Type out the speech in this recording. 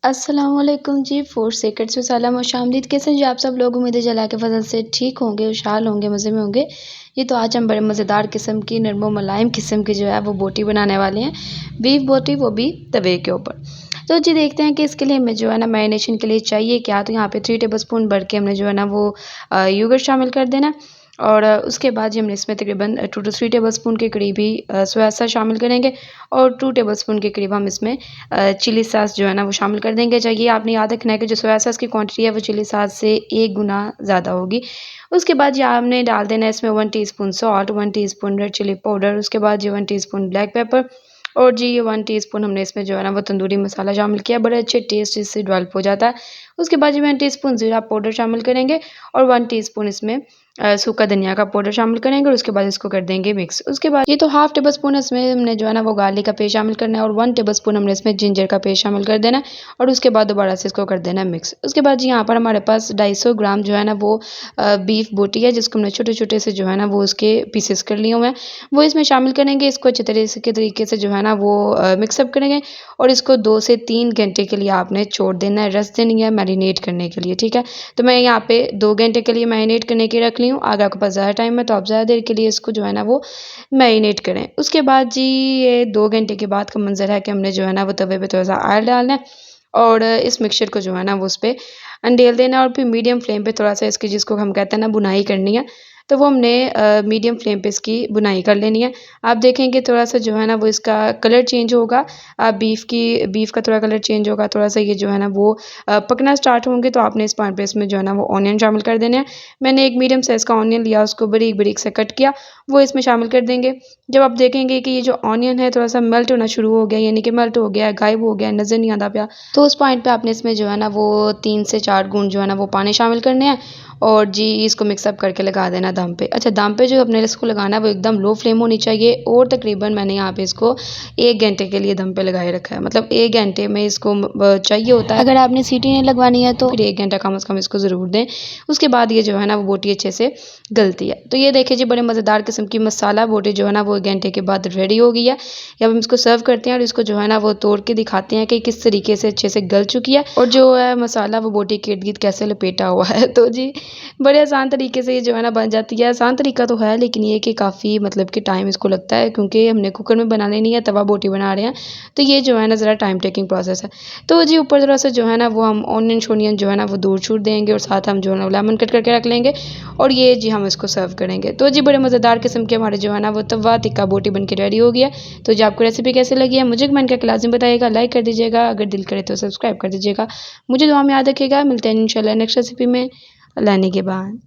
अस्सलामुअलैकुम जी, food secrets में सलाम और खुशामदीद। कैसे हैं जी आप सब लोग? उम्मीद है अल्लाह के फजल से ठीक होंगे, खुशहाल होंगे, मज़े में होंगे। ये तो आज हम बड़े मज़ेदार किस्म की नरम व मुलायम किस्म की जो है वो बोटी बनाने वाले हैं, बीफ बोटी, वो भी तवे के ऊपर। तो जी देखते हैं कि इसके लिए हमें जो है ना मैरिनेशन के लिए चाहिए क्या। तो यहाँ पे 3 टेबलस्पून भर के हमने जो है ना वो योगर्ट शामिल कर देना। और उसके बाद जी हमने इसमें तकरीबन 2 टू 3 टेबलस्पून के करीब ही सोया सॉस शामिल करेंगे। और 2 टेबलस्पून के करीब हम इसमें चिली सॉस जो है ना वो शामिल कर देंगे। चाहिए आपने याद रखना है कि जो सोया सॉस की क्वांटिटी है वो चिली सॉस से 1 गुना ज़्यादा होगी। उसके बाद जी आपने डाल देना है इसमें 1 teaspoon salt, 1 teaspoon red chilli powder, उसके बाद जी 1 टीस्पून ब्लैक पेपर और जी ये 1 टीस्पून हमने इसमें जो है ना वो तंदूरी मसाला शामिल किया। बड़े अच्छे टेस्ट इससे डेवलप हो जाता है। उसके बाद जी 1 टीस्पून ज़ीरा पाउडर शामिल करेंगे और 1 टीस्पून इसमें सूखा धनिया का पाउडर शामिल करेंगे और उसके बाद इसको कर देंगे मिक्स। उसके बाद ये तो हाफ टेबल स्पून इसमें हमने जो है ना वो गार्लिक का पेस्ट शामिल करना है और 1 टेबल स्पून हमने इसमें जिंजर का पेस्ट शामिल कर देना है और उसके बाद दोबारा से इसको कर देना है मिक्स। उसके बाद जी यहाँ पर हमारे पास 250 ग्राम जो है ना वो बीफ बोटी है, जिसको हमने छोटे छोटे से जो है ना वो उसके पीसेस कर लिए हुए हैं, वो इसमें शामिल करेंगे। इसको अच्छे तरीके से जो है ना वो मिक्सअप करेंगे और इसको 2 से 3 घंटे के लिए आपने छोड़ देना है, रख देनी है मैरिनेट करने के लिए, ठीक है। तो मैं यहाँ पे 2 घंटे के लिए मैरिनेट करने के रख ली हूँ। अगर आपके पास ज़्यादा टाइम है तो आप ज़्यादा देर के लिए इसको जो है ना वो मैरिनेट करें। उसके बाद जी ये 2 घंटे के बाद का मंज़र है कि हमने जो है ना वो तवे पे थोड़ा-सा ऑयल डालना है और इस मिक्सचर को जो है ना वो उस पे अंडेल देना है और फिर मीडियम फ्लेम पे थोड़ा-सा इसकी, जिसको हम कहते हैं ना, भुनाई करनी है। तो वो हमने मीडियम फ्लेम पे इसकी भुनाई कर लेनी है। आप देखेंगे थोड़ा-सा जो है ना वो इसका कलर चेंज होगा। बीफ का थोड़ा कलर चेंज होगा, थोड़ा-सा ये जो है ना वो पकना स्टार्ट होंगे तो आपने इस पॉइंट पे इसमें जो है ना वो ऑनियन शामिल कर देने हैं। मैंने एक मीडियम साइज़ का ऑनियन लिया, उसको बारीक-बारीक से कट किया, वो इसमें शामिल कर देंगे। जब आप देखेंगे कि ये जो ऑनियन है थोड़ा-सा मेल्ट होना शुरू हो गया, यानी कि मेल्ट हो गया है, गायब हो गया है, नज़र नहीं आता पिया, तो उस पॉइंट पे आपने इसमें जो है ना वो 3 से 4 बूंद जो है ना वो पानी शामिल करने हैं और जी इसको मिक्सअप करके लगा देना दम पे। अच्छा, दम पे जो अपने इसको लगाना है वो एकदम लो फ्लेम होनी चाहिए और तकरीबन मैंने यहाँ पे इसको 1 घंटे के लिए दम पे लगाए रखा है। मतलब 1 घंटे में इसको चाहिए होता है। अगर आपने सीटी नहीं लगवानी है तो फिर 1 घंटा कम से कम इसको ज़रूर दें। उसके बाद ये जो है ना वो बोटी अच्छे से गलती है। तो ये देखिए जी, बड़े मज़ेदार किस्म की मसाला बोटी जो है ना वो 1 घंटे के बाद रेडी हो गई है। अब हम इसको सर्व करते हैं और इसको जो है ना वो तोड़ के दिखाते हैं कि किस तरीके से अच्छे से गल चुकी है और जो है मसाला वो बोटी के इर्द गिर्द कैसे लपेटा हुआ है। तो जी बड़े आसान तरीके से ये जो है ना बन जाती है। आसान तरीका तो है, लेकिन ये कि काफ़ी मतलब कि टाइम इसको लगता है, क्योंकि हमने कुकर में बनाने नहीं है, तवा बोटी बना रहे हैं, तो ये जो है ना ज़रा टाइम टेकिंग प्रोसेस है। तो जी ऊपर थोड़ा सा जो है ना वो हम ऑनियन शोनियन जो है ना वो दूर छूट देंगे और साथ हम जो है ना लेमन कट करके रख लेंगे और ये जी हम इसको सर्व करेंगे। तो जी बड़े मज़ेदार किस्म के हमारे जो है ना वो तवा टिक्का बोटी बन के रेडी हो गया। तो जी आपको रेसिपी कैसी लगी है मुझे कमेंट करके लाज़िम बताइएगा, लाइक कर दीजिएगा, अगर दिल करे तो सब्सक्राइब कर दीजिएगा। मुझे दुआ में याद रखिएगा। मिलते हैं इंशाल्लाह नेक्स्ट रेसिपी में। अल्लाह ने के बाद।